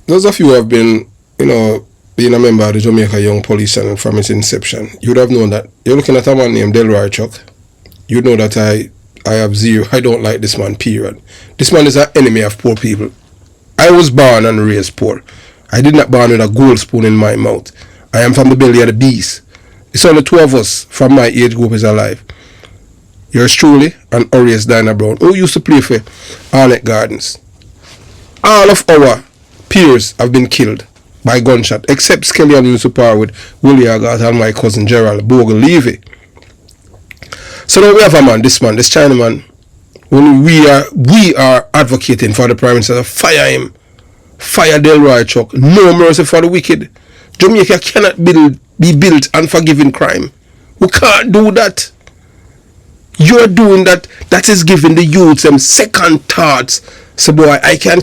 those of you who have been, being a member of the Jamaica Young Police and from its inception, you would have known that you're looking at a man named Delroy Chuck. You know that I have zero. I don't like this man, period. This man is an enemy of poor people. I was born and raised poor. I did not born with a gold spoon in my mouth. I am from the belly of the beast. It's only two of us from my age group is alive. Yours truly and Orius Dinah Brown, who used to play for Arnett Gardens. All of our peers have been killed by gunshot, except Skelly and used to par with Willie Agat and my cousin Gerald Bogle Levy. So now we have a man, this Chinaman, when we are advocating for the Prime Minister to fire him, fire Delroy Chuck, no mercy for the wicked. Jamaica cannot be built on forgiving crime. We can't do that. You're doing that. That is giving the youth some second thoughts. So boy, I can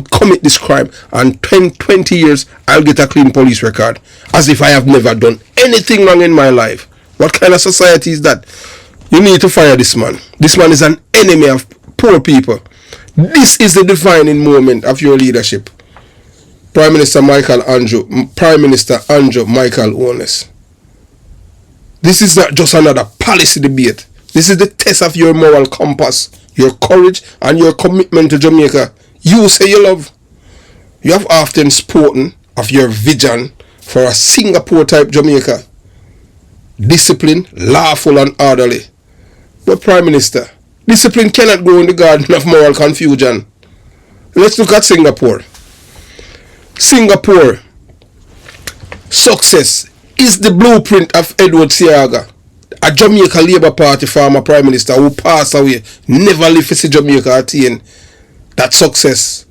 commit this crime, and 20 years I'll get a clean police record, as if I have never done anything wrong in my life. What kind of society is that? You need to fire this man. This man is an enemy of poor people. This is the defining moment of your leadership. Prime Minister Andrew Michael Owens. This is not just another policy debate. This is the test of your moral compass, your courage, and your commitment to Jamaica. You say you love. You have often spoken of your vision for a Singapore-type Jamaica. Disciplined, lawful, and orderly. But Prime Minister, discipline cannot grow in the garden of moral confusion. Let's look at Singapore. Singapore success is the blueprint of Edward Seaga, a Jamaica Labour Party former Prime Minister who passed away, never lived to see Jamaica attain that success.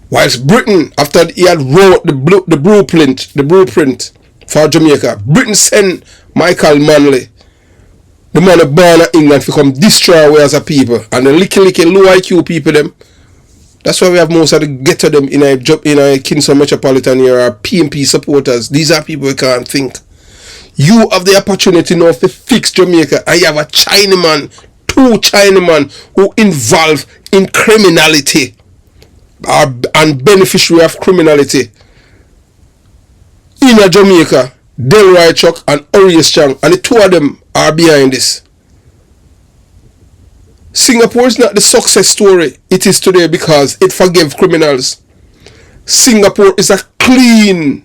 Whilst Britain, after he had wrote the blueprint for Jamaica, Britain sent Michael Manley, the man born in England, to come destroy we as a people, and the licky low IQ people them. That's why we have most of the ghetto them in a Kingston metropolitan area are PMP supporters. These are people who can't think. You have the opportunity now to fix Jamaica, and you have a Chinaman, two Chinaman who involved in criminality and beneficiary of criminality in a Jamaica, Delroy Chuck and Orius Chang, and the two of them are behind this. Singapore is not the success story it is today because it forgave criminals. Singapore is a clean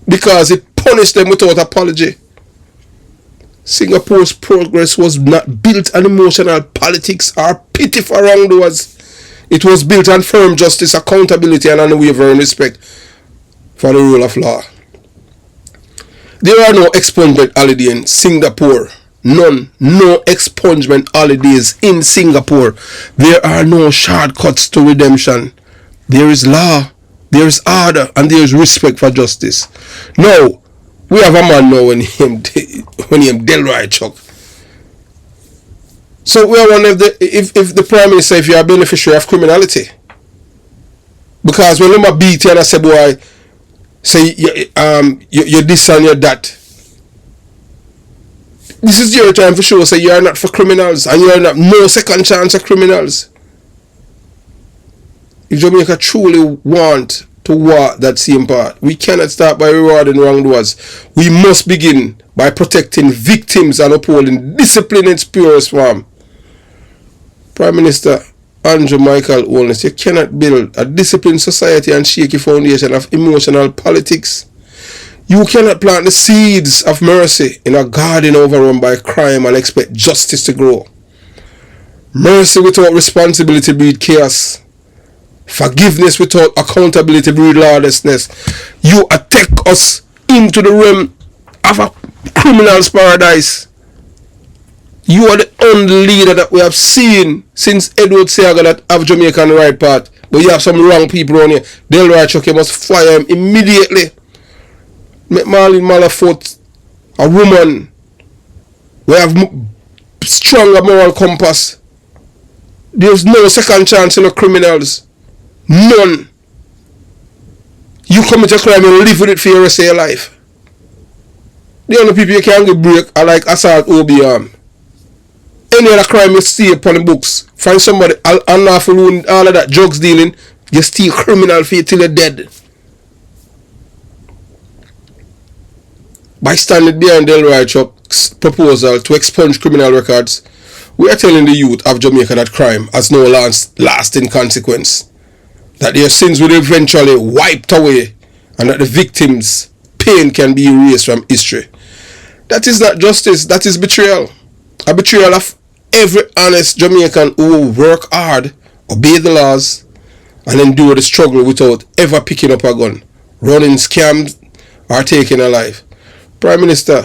because it punished them without apology. Singapore's progress was not built on emotional politics or pity for wrongdoers. It was built on firm justice, accountability, and unwavering respect for the rule of law. There are no expungement holidays in Singapore. None. No expungement holidays in Singapore. There are no shortcuts to redemption. There is law, there is order, and there is respect for justice. Now, we have a man now when him Delroy Chuck. So we are one of the if the Prime Minister, if you are a beneficiary of criminality. Because when them beat you and I say, boy, say you're this and you're that. This is your time for sure. Say you are not for criminals and you are not no second chance of criminals. If Jamaica truly want to walk that same path, we cannot start by rewarding wrongdoers. We must begin by protecting victims and upholding discipline in its purest form. Prime Minister Andrew Michael Owens, you cannot build a disciplined society and shaky foundation of emotional politics. You cannot plant the seeds of mercy in a garden overrun by crime and expect justice to grow. Mercy without responsibility breeds chaos. Forgiveness without accountability breeds lawlessness. You attack us into the realm of a criminal's paradise. You are the only leader that we have seen since Edward Seaga that have Jamaica on the right path. But you have some wrong people on here. Delroy Chuck, you must fire him immediately. Marlene Malafoot, a woman, we have stronger moral compass. There's no second chance in the criminals. None. You commit a crime and live with it for the rest of your life. The only people you can get break are like assault, OB. Any other crime you see upon the books, find somebody unlawful, all of that, drugs dealing, You steal criminal for you till you're dead. By standing behind Delroy Chuck's proposal to expunge criminal records, we are telling the youth of Jamaica that crime has no lasting consequence, that their sins will eventually wiped away, and that the victims' pain can be erased from history. That is not justice, that is betrayal. A betrayal of every honest Jamaican who will work hard, obey the laws, and endure the struggle without ever picking up a gun, running scams, or taking a life. Prime Minister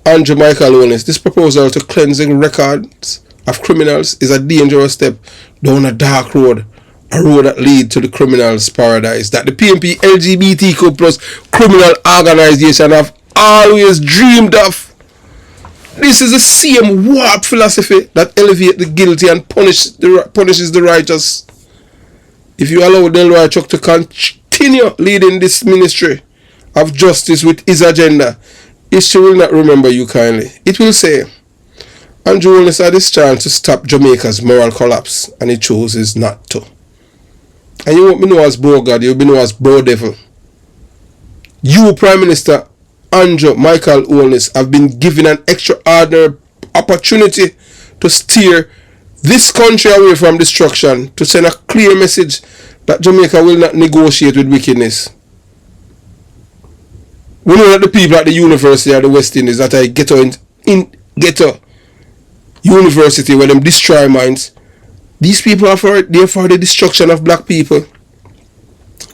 and Jamaica Young, this proposal to cleansing records of criminals is a dangerous step down a dark road, a road that leads to the criminal's paradise that the PNP LGBTQ plus criminal organization have always dreamed of. This is the same warped philosophy that elevates the guilty and punishes the righteous. If you allow Delroy Chuck to continue leading this ministry of justice with his agenda, history will not remember you kindly. It will say, Andrew Holness had his chance to stop Jamaica's moral collapse, and he chooses not to. And you won't be known as Bro God, you'll be known as Bro Devil. You, Prime Minister Andrew Michael Holness, have been given an extraordinary opportunity to steer this country away from destruction, to send a clear message that Jamaica will not negotiate with wickedness. We know that the people at the University of the West Indies, that I ghetto university where them destroy minds, these people are for the destruction of black people.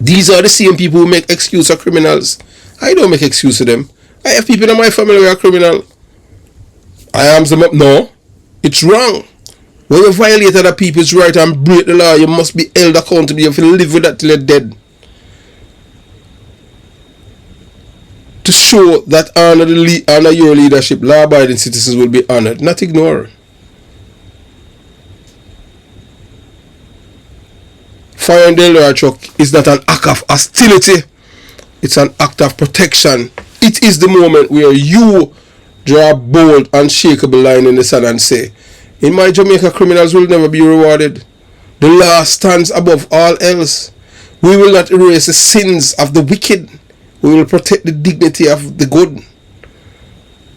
These are the same people who make excuse of criminals. I don't make excuse of them. I have people in my family who are criminal. I arms them up. No, it's wrong. When you violate other people's right and break the law, you must be held accountable. You have to live with that till you're dead. To show that under your leadership, law-abiding citizens will be honored, not ignored. Firing Delroy Chuck is not an act of hostility. It's an act of protection. It is the moment where you draw a bold, unshakable line in the sand and say, in my Jamaica, criminals will never be rewarded. The law stands above all else. We will not erase the sins of the wicked. We will protect the dignity of the good.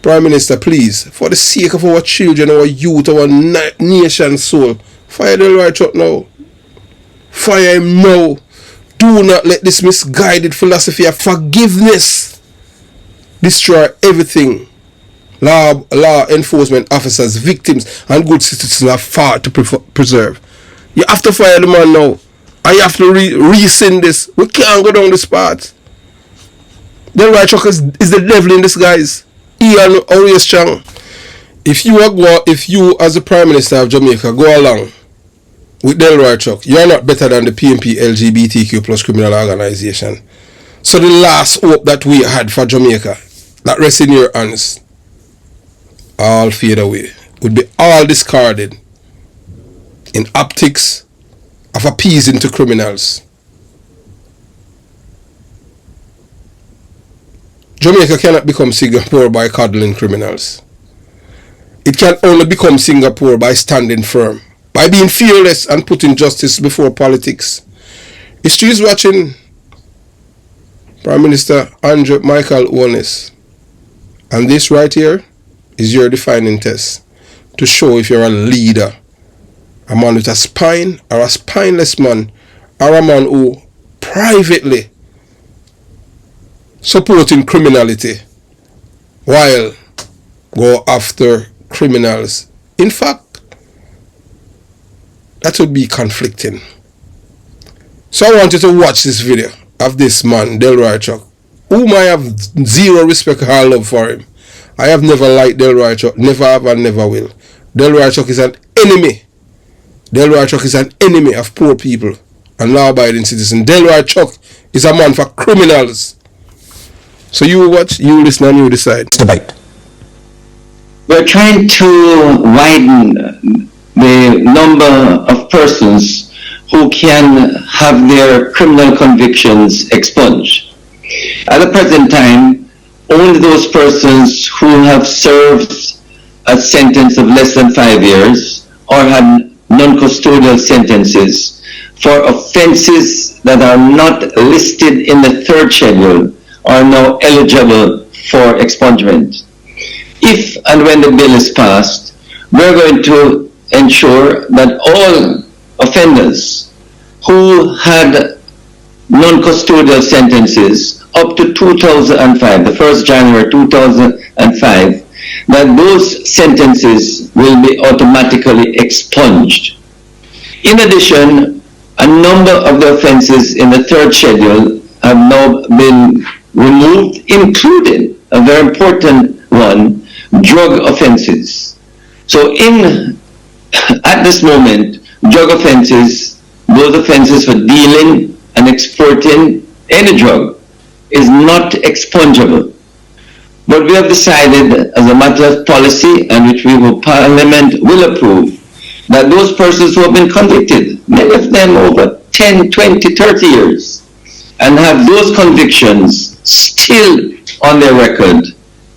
Prime Minister, please, for the sake of our children, our youth, our nation's soul, fire Delroy Chuck now. Fire him now. Do not let this misguided philosophy of forgiveness destroy everything law enforcement officers, victims, and good citizens have fought to preserve. You have to fire the man now. And you have to rescind this. We can't go down this path. Delroy Chuck is the devil in disguise. He are always strong. If you as the Prime Minister of Jamaica go along with Delroy Chuck, you are not better than the PNP LGBTQ plus criminal organization. So the last hope that we had for Jamaica, that rests in your hands, all fade away, would be all discarded in optics of appeasing to criminals. Jamaica cannot become Singapore by coddling criminals. It can only become Singapore by standing firm, by being fearless and putting justice before politics. History is watching. Prime Minister Andrew Michael Holness. And this right here is your defining test to show if you're a leader, a man with a spine or a spineless man, or a man who privately supporting criminality while go after criminals. In fact, that would be conflicting. So I want you to watch this video of this man, Delroy Chuck, whom I have zero respect or love for him. I have never liked Delroy Chuck, never have and never will. Delroy Chuck is an enemy. Delroy Chuck is an enemy of poor people and law-abiding citizens. Delroy Chuck is a man for criminals. So you watch, you listen, and you decide. Debate. We're trying to widen the number of persons who can have their criminal convictions expunged. At the present time, only those persons who have served a sentence of less than 5 years or had non-custodial sentences for offenses that are not listed in the third schedule are now eligible for expungement. If and when the bill is passed, we're going to ensure that all offenders who had non-custodial sentences up to 2005, the 1st January 2005, that those sentences will be automatically expunged. In addition, a number of the offenses in the third schedule have now been removed, including a very important one, drug offenses. So at this moment, drug offenses, those offenses for dealing and exporting any drug, is not expungible. But we have decided, as a matter of policy, and which Parliament will approve, that those persons who have been convicted, many of them over 10, 20, 30 years, and have those convictions still on their record,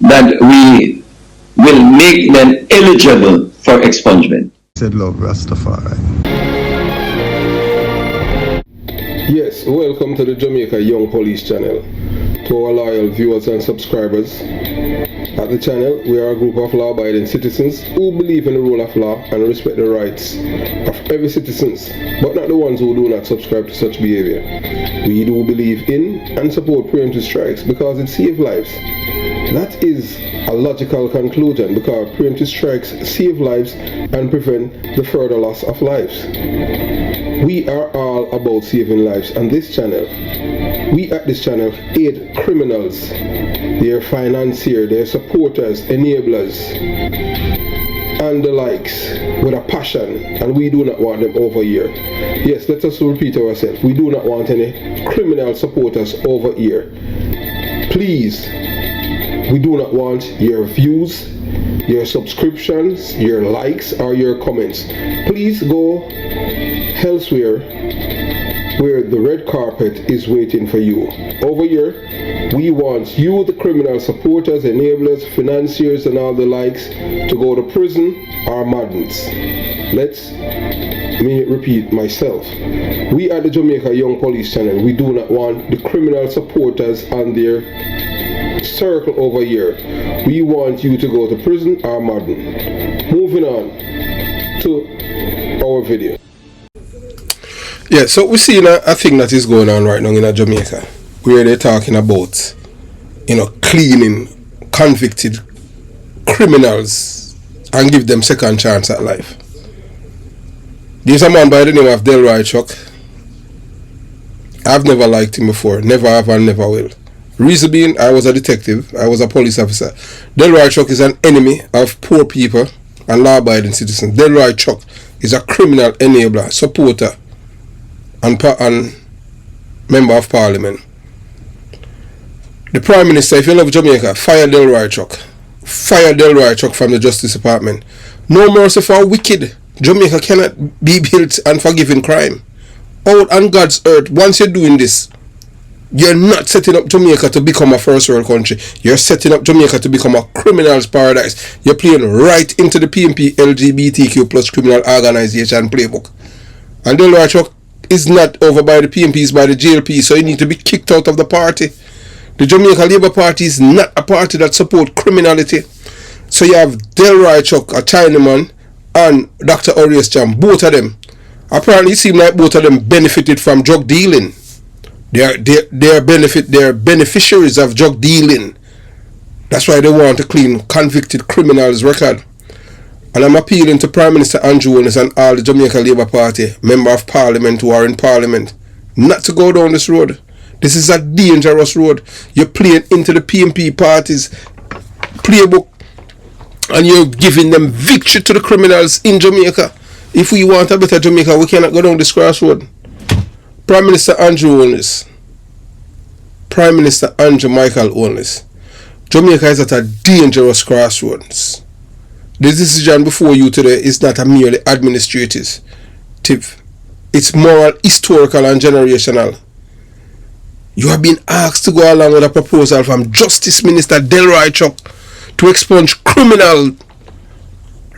that we will make them eligible for expungement. Said love Rastafari. Yes, welcome to the Jamaica Young Police channel. To our loyal viewers and subscribers, at the channel we are a group of law-abiding citizens who believe in the rule of law and respect the rights of every citizen, but not the ones who do not subscribe to such behavior. We do believe in and support preemptive strikes because it saves lives. That is a logical conclusion, because preemptive strikes save lives and prevent the further loss of lives. We are all about saving lives on this channel. We at this channel aid criminals, their financiers, their supporters, enablers, and the likes with a passion, and we do not want them over here. Yes, let us repeat ourselves. We do not want any criminal supporters over here. Please, we do not want your views, your subscriptions, your likes, or your comments. Please go elsewhere where the red carpet is waiting for you. Over here, we want you, the criminal supporters, enablers, financiers, and all the likes, to go to prison or madness. Let me repeat myself. We at the Jamaica Young Police channel, we do not want the criminal supporters and their circle over here. We want you to go to prison or madden. Moving on to our video. Yeah, so we're seeing a thing that is going on right now in Jamaica, where they're talking about, cleaning convicted criminals and give them second chance at life. There's a man by the name of Delroy Chuck. I've never liked him before, never have and never will. Reason being, I was a detective, I was a police officer. Delroy Chuck is an enemy of poor people and law-abiding citizens. Delroy Chuck is a criminal enabler, supporter, and member of Parliament. The Prime Minister, if you love Jamaica, fire Delroy Chuck. Fire Delroy Chuck from the Justice Department. No mercy for wicked. Jamaica cannot be built and forgiven crime. Out on God's earth, once you're doing this, you're not setting up Jamaica to become a first world country. You're setting up Jamaica to become a criminal's paradise. You're playing right into the PMP LGBTQ plus criminal organization playbook. And Delroy Chuck is not over by the PMP, it's by the JLP, so you need to be kicked out of the party. The Jamaica Labour Party is not a party that supports criminality. So you have Delroy Chuck, a Chinaman, and Dr. Orius Cham, both of them. Apparently it seems like both of them benefited from drug dealing. They are beneficiaries of drug dealing. That's why they want to clean convicted criminals' record. And I'm appealing to Prime Minister Andrew Holness and all the Jamaica Labour Party, Member of Parliament who are in Parliament, not to go down this road. This is a dangerous road. You're playing into the PMP party's playbook and you're giving them victory to the criminals in Jamaica. If we want a better Jamaica, we cannot go down this crossroad. Prime Minister Andrew Holness, Prime Minister Andrew Michael Holness, Jamaica is at a dangerous crossroads. The decision before you today is not a merely administrative. It's moral, historical, and generational. You have been asked to go along with a proposal from Justice Minister Delroy Chuck to expunge criminal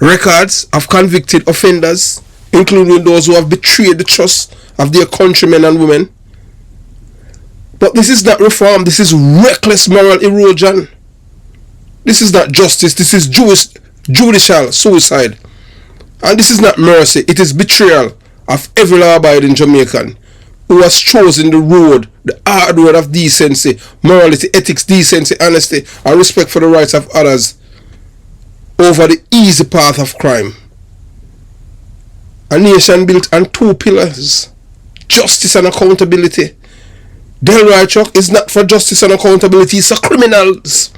records of convicted offenders, including those who have betrayed the trust of their countrymen and women. But this is not reform. This is reckless moral erosion. This is not justice. This is judicial suicide. And this is not mercy. It is betrayal of every law-abiding Jamaican who has chosen the road, the hard road of decency, morality, ethics, decency, honesty, and respect for the rights of others over the easy path of crime. A nation built on two pillars: justice and accountability. Delroy Chuck is not for justice and accountability, it's for criminals.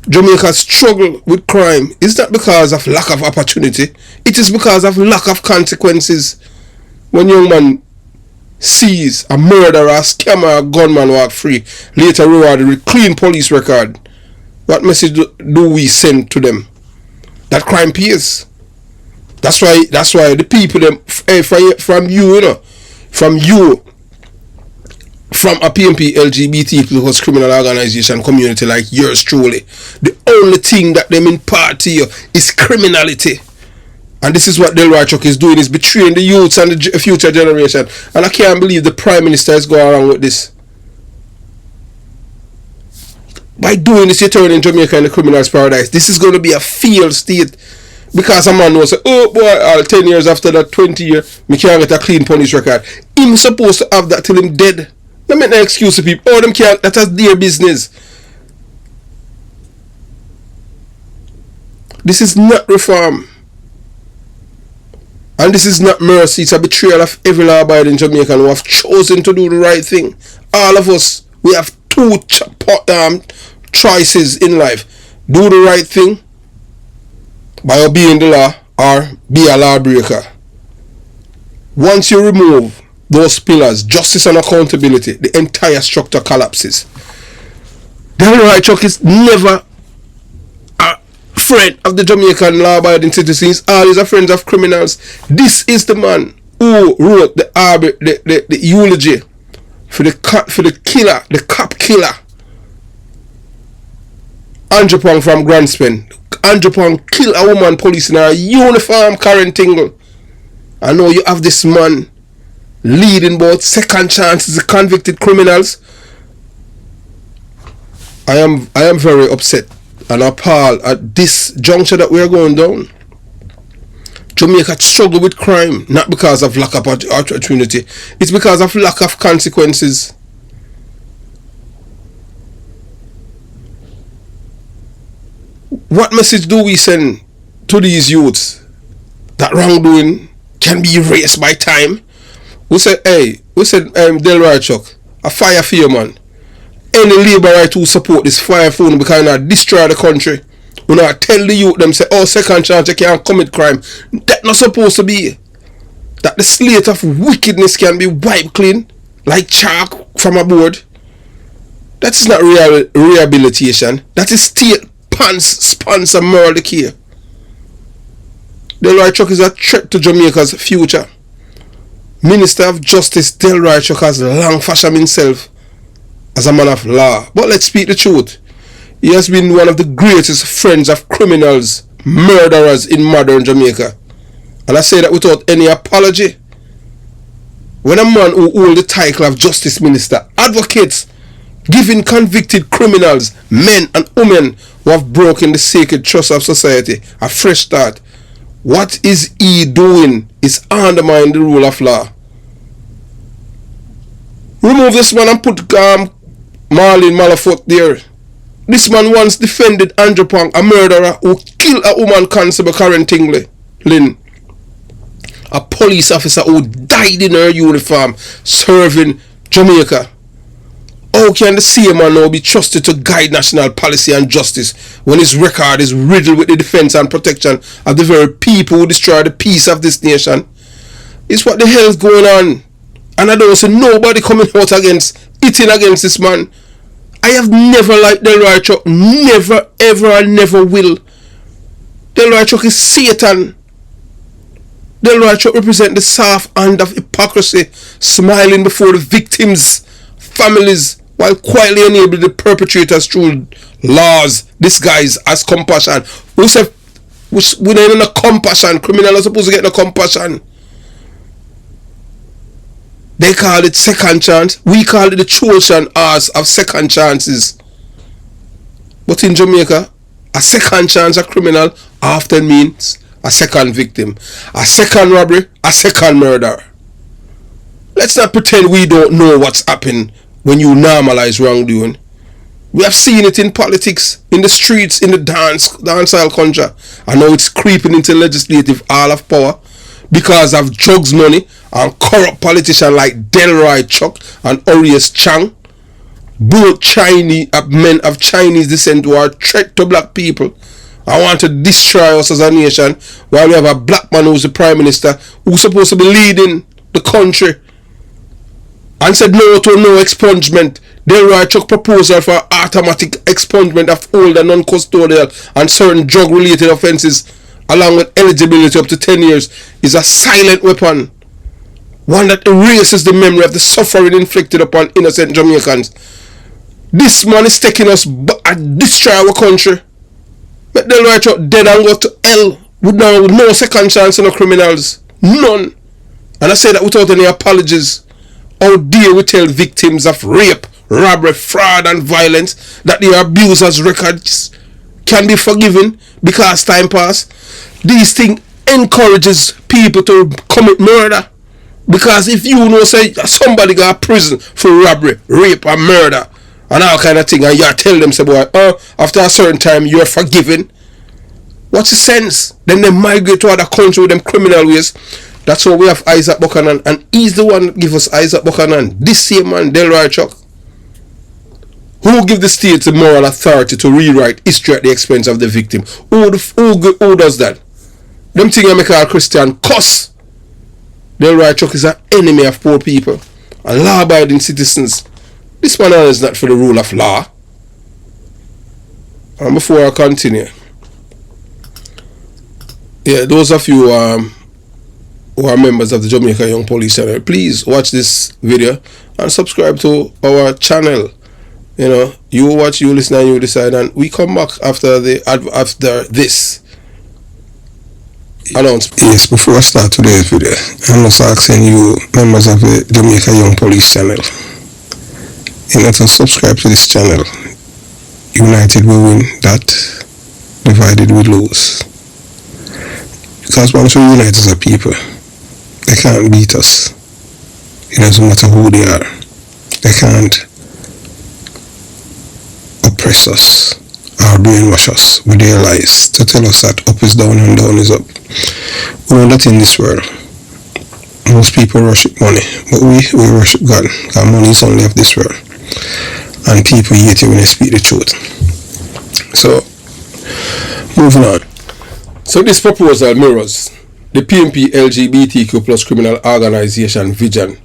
Jamaica's struggle with crime is not because of lack of opportunity, it is because of lack of consequences. When young man sees a murderer, a scammer, a gunman walk free, later rewarded with clean police record, what message do we send to them? That crime pays. That's why the people them from a PMP LGBT plus criminal organization community like yours truly, the only thing that them impart to you is criminality. And this is what Delroy Chuck is doing, is betraying the youths and the future generation. And I can't believe the Prime Minister is going around with this. By doing this, you're turning Jamaica into criminal's paradise. This is going to be a failed state. Because a man knows, oh boy, 10 years after that, 20 years, me can't get a clean police record. Him supposed to have that till him dead. Don't make no excuse to people. Oh, them can't, that's their business. This is not reform. And this is not mercy. It's a betrayal of every law-abiding Jamaican who have chosen to do the right thing. All of us, we have two choices in life. Do the right thing by obeying the law, or be a lawbreaker. Once you remove those pillars, justice and accountability, the entire structure collapses. Delroy Chuck is never a friend of the Jamaican law-abiding citizens. Always a friend of criminals. This is the man who wrote the eulogy for the killer, the cop killer, Andrew Pong from Grandspen. Andrew Pong killed a woman police in a uniform, Karen Tingle. I know you have this man leading both second chances to convicted criminals. I am very upset and appalled at this juncture that we are going down. Jamaica struggle with crime, not because of lack of opportunity, it's because of lack of consequences. What message do we send to these youths that wrongdoing can be erased by time? We said Delroy Chuck, a fire fireman. Any labourite who support this fire phone because they destroy the country. We not tell the youth them say, oh, second chance you can't commit crime. That's not supposed to be. That the slate of wickedness can be wiped clean like chalk from a board. That is not rehabilitation. That is state sponsor moral decay. Delroy Chuck is a threat to Jamaica's future. Minister of Justice Delroy Chuck has long fashioned himself as a man of law. But let's speak the truth. He has been one of the greatest friends of criminals, murderers in modern Jamaica. And I say that without any apology. When a man who holds the title of Justice Minister advocates giving convicted criminals, men and women who have broken the sacred trust of society a fresh start, what is he doing? Is undermining the rule of law. Remove this man and put Marlene Malafoot there. This man once defended Andrew Pong, a murderer who killed a woman constable Karen Tingley Lynn, a police officer who died in her uniform serving Jamaica. How can the same man now be trusted to guide national policy and justice when his record is riddled with the defense and protection of the very people who destroy the peace of this nation? It's what the hell is going on. And I don't see nobody coming out against this man. I have never liked Delroy Chuck. Never, ever, and never will. Delroy Chuck is Satan. Delroy Chuck represents the soft hand of hypocrisy, smiling before the victims' families, while quietly enabling the perpetrators through laws disguised as compassion. We say we don't have no compassion. Criminals are supposed to get no compassion. They call it second chance. We call it the Trojan horse of second chances. But in Jamaica, a second chance a criminal often means a second victim. A second robbery, a second murder. Let's not pretend we don't know what's happened when you normalize wrongdoing. We have seen it in politics, in the streets, in the dancehall culture. I know it's creeping into legislative hall of power because of drugs money and corrupt politicians like Delroy Chuck and Orius Chang. Both Chinese men of Chinese descent who are a threat to black people. I want to destroy us as a nation while we have a black man who's the prime minister who's supposed to be leading the country and said no to no expungement. Delroy Chuck proposal for automatic expungement of older non-custodial and certain drug-related offences along with eligibility up to 10 years is a silent weapon. One that erases the memory of the suffering inflicted upon innocent Jamaicans. This man is taking us and destroy our country. Make Delroy Chuck dead and go to hell with no second chance in the criminals. None. And I say that without any apologies. How dare we tell victims of rape, robbery, fraud and violence that their abusers' records can be forgiven because time pass. These things encourages people to commit murder. Because if you know say somebody got prison for robbery, rape and murder and all kind of thing and you tell them say boy, after a certain time you're forgiven, what's the sense? Then they migrate to other country with them criminal ways. That's why we have Isaac Buchanan, and he's the one that give us Isaac Buchanan. This same man, Delroy Chuck, who give the state the moral authority to rewrite history at the expense of the victim. Who does that? Them things I make all Christian cuss. Delroy Chuck is an enemy of poor people and law-abiding citizens. This man is not for the rule of law. And before I continue, yeah, those of you who are members of the Jamaica Young Police channel, please watch this video and subscribe to our channel. You know, you watch, you listen, and you decide, and we come back after this announcement. Yes, before I start today's video, I'm just asking you, members of the Jamaica Young Police channel, you know, to subscribe to this channel. United we win, that divided we lose. Because once we unite as a people, they can't beat us. It doesn't matter who they are. They can't oppress us or brainwash us with their lies to tell us that up is down and down is up. We know that in this world, most people worship money, but we worship God. Our money is only of this world. And people hate you when they speak the truth. So, moving on. So this proposal mirrors the PNP LGBTQ plus criminal organization vision.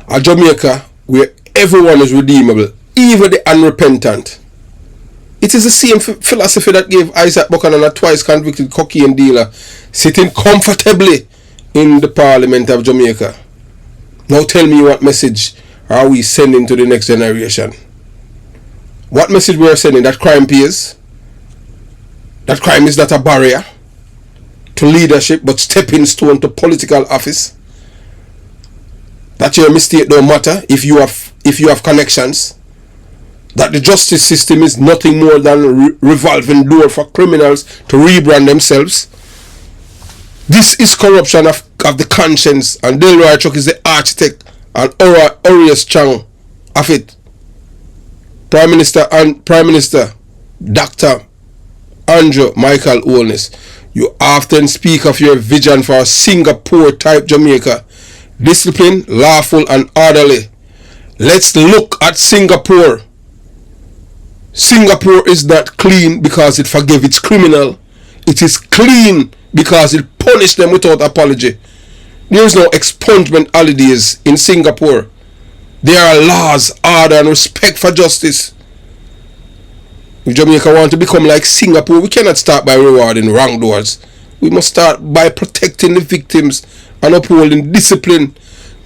A Jamaica where everyone is redeemable, even the unrepentant. It is the same philosophy that gave Isaac Buchanan, a twice convicted cocaine dealer, sitting comfortably in the Parliament of Jamaica. Now tell me, what message are we sending to the next generation? What message we are sending? That crime pays? That crime is not a barrier to leadership but stepping stone to political office? That your mistake don't matter if you have connections? That the justice system is nothing more than a revolving door for criminals to rebrand themselves? This is corruption of the conscience, and Delroy Chuck is the architect and Orius Chang of it. Prime Minister Dr. Andrew Michael Holness, you often speak of your vision for a Singapore type Jamaica, disciplined, lawful and orderly. Let's look at Singapore. Singapore is not clean because it forgave its criminal. It is clean because it punished them without apology. There is no expungement holidays in Singapore. There are laws, order and respect for justice. If Jamaica want to become like Singapore, we cannot start by rewarding wrongdoers. We must start by protecting the victims and upholding discipline.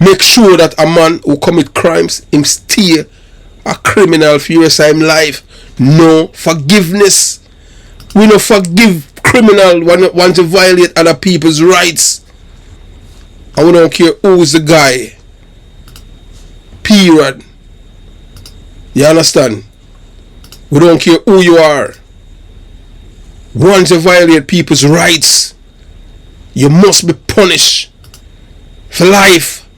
Make sure that a man who commit crimes, him stay a criminal for the rest of his life. No forgiveness. We no forgive criminal when want to violate other people's rights. And we don't care who is the guy. Period. You understand? We don't care who you are. Once you violate people's rights, you must be punished for life.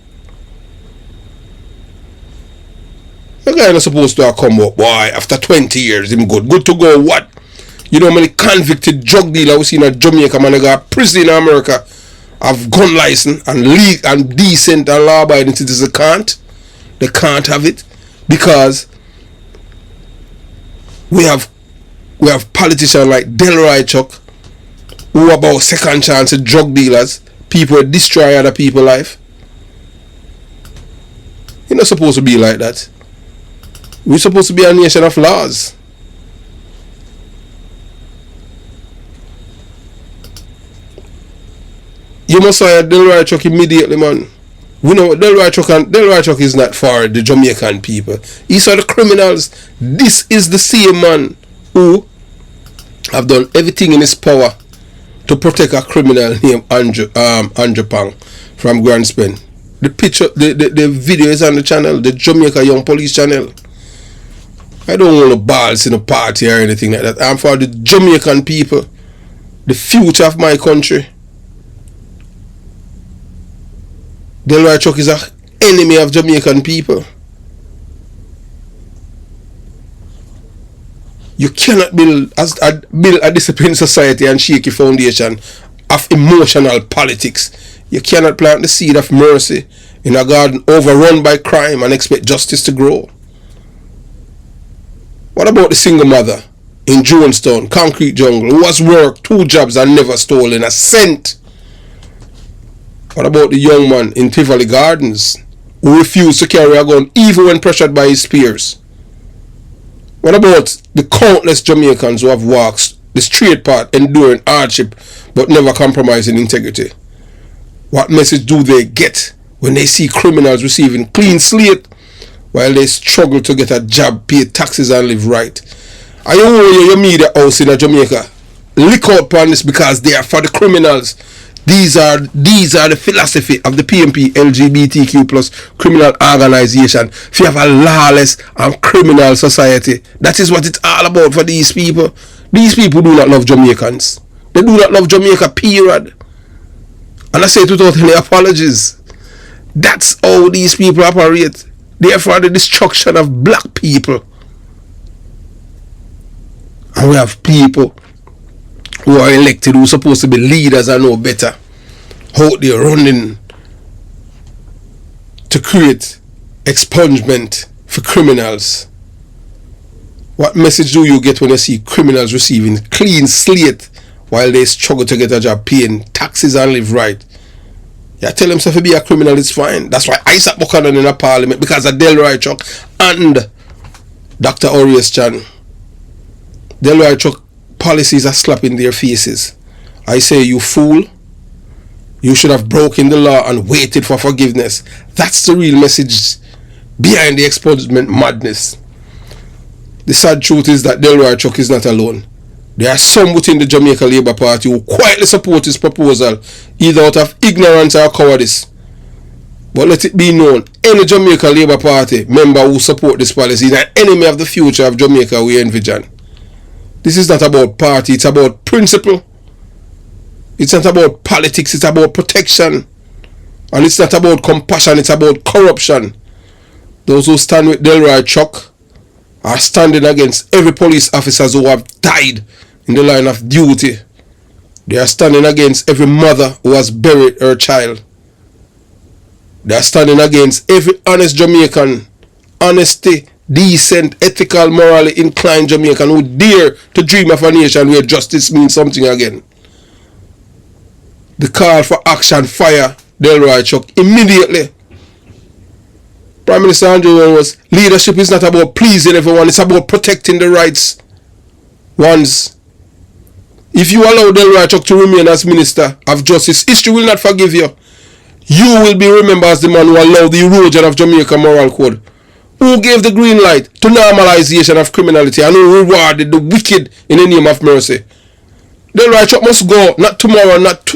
The guy not supposed to have come up, boy, after 20 years, him good. Good to go, what? You know how many convicted drug dealers we see in Jamaica, man, they got prison in America, have gun license and legal and decent and law-abiding citizens can't. They can't have it because we have politicians like Delroy Chuck who are about second chance drug dealers, people who destroy other people's life. You're not supposed to be like that. We're supposed to be a nation of laws. You must hire Delroy Chuck immediately, man. We know Delroy Chuck is not for the Jamaican people. These are the criminals. This is the same man who have done everything in his power to protect a criminal named Andrew Pang from Grand Spen. The picture, the video is on the channel, the Jamaica Young Police channel. I don't want no balls in a party or anything like that. I'm for the Jamaican people, the future of my country. Delroy Chuck is an enemy of Jamaican people. You cannot build a disciplined society and shaky foundation of emotional politics. You cannot plant the seed of mercy in a garden overrun by crime and expect justice to grow. What about the single mother in Jonestown, Concrete Jungle, who has worked 2 jobs and never stolen a cent? What about the young man in Tivoli Gardens who refused to carry a gun even when pressured by his peers? What about the countless Jamaicans who have walked the straight path, enduring hardship but never compromising integrity? What message do they get when they see criminals receiving clean slate while they struggle to get a job, pay taxes and live right? I know your media house in Jamaica lick out upon this because they are for the criminals. These are the philosophy of the PMP LGBTQ plus criminal organization. If you have a lawless and criminal society, that is what it's all about for these people. These people do not love Jamaicans. They do not love Jamaica, period. And I say it without any apologies. That's how these people operate. They are for the destruction of black people. And we have people who are elected, who are supposed to be leaders and know better, out there running to create expungement for criminals. What message do you get when you see criminals receiving clean slate while they struggle to get a job, paying taxes and live right? You tell them to be a criminal, it's fine. That's why Isaac Buchanan in a parliament, because of Delroy Chuck and Dr. Orius Chan. Delroy Chuck policies are slapping their faces. I say, you fool, you should have broken the law and waited for forgiveness. That's the real message behind the expungement madness. The sad truth is that Delroy Chuck is not alone. There are some within the Jamaica Labour Party who quietly support his proposal, either out of ignorance or cowardice. But let it be known, any Jamaica Labour Party member who support this policy is an enemy of the future of Jamaica we envision. This is not about party, it's about principle. It's not about politics, it's about protection. And it's not about compassion, it's about corruption. Those who stand with Delroy Chuck are standing against every police officer who have died in the line of duty. They are standing against every mother who has buried her child. They are standing against every honest Jamaican, honesty, decent, ethical, morally inclined Jamaican who dare to dream of a nation where justice means something again. The call for action, fire Delroy Chuck immediately. Prime Minister Andrew was, leadership is not about pleasing everyone, it's about protecting the rights ones. If you allow Delroy Chuck to remain as Minister of Justice, history will not forgive you. You will be remembered as the man who allowed the erosion of Jamaica moral code, who gave the green light to normalization of criminality, and who rewarded the wicked in the name of mercy. Delroy Chuck must go, not tomorrow, not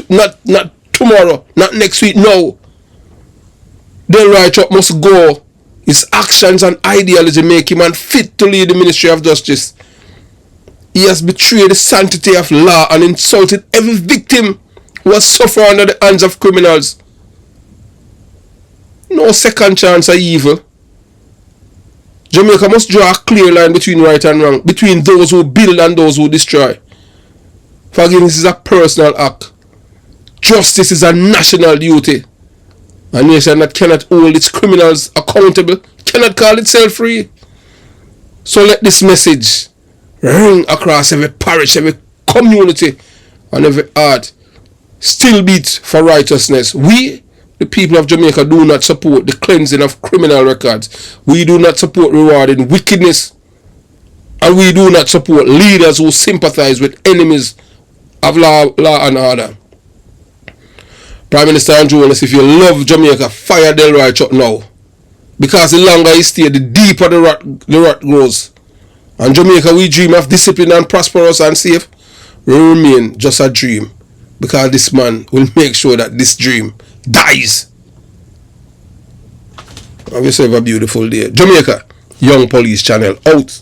tomorrow, not next week, no. Delroy Chuck must go His actions and ideology make him unfit to lead the Ministry of Justice. He has betrayed the sanctity of law and insulted every victim who has suffered under the hands of criminals. No second chance of evil. Jamaica must draw a clear line between right and wrong, between those who build and those who destroy. Forgiveness is a personal act. Justice is a national duty. A nation that cannot hold its criminals accountable cannot call itself free. So let this message ring across every parish, every community, and every heart. Still beat for righteousness. We, the people of Jamaica, do not support the cleansing of criminal records. We do not support rewarding wickedness. And we do not support leaders who sympathize with enemies of law and order. Prime Minister Andrew Wallace, if you love Jamaica, fire Delroy Chuck now. Because the longer he stays, the deeper the rot grows. And Jamaica, we dream of discipline and prosperous and safe. We remain just a dream. Because this man will make sure that this dream dies. Have yourself a beautiful day. Jamaica Young Police channel out.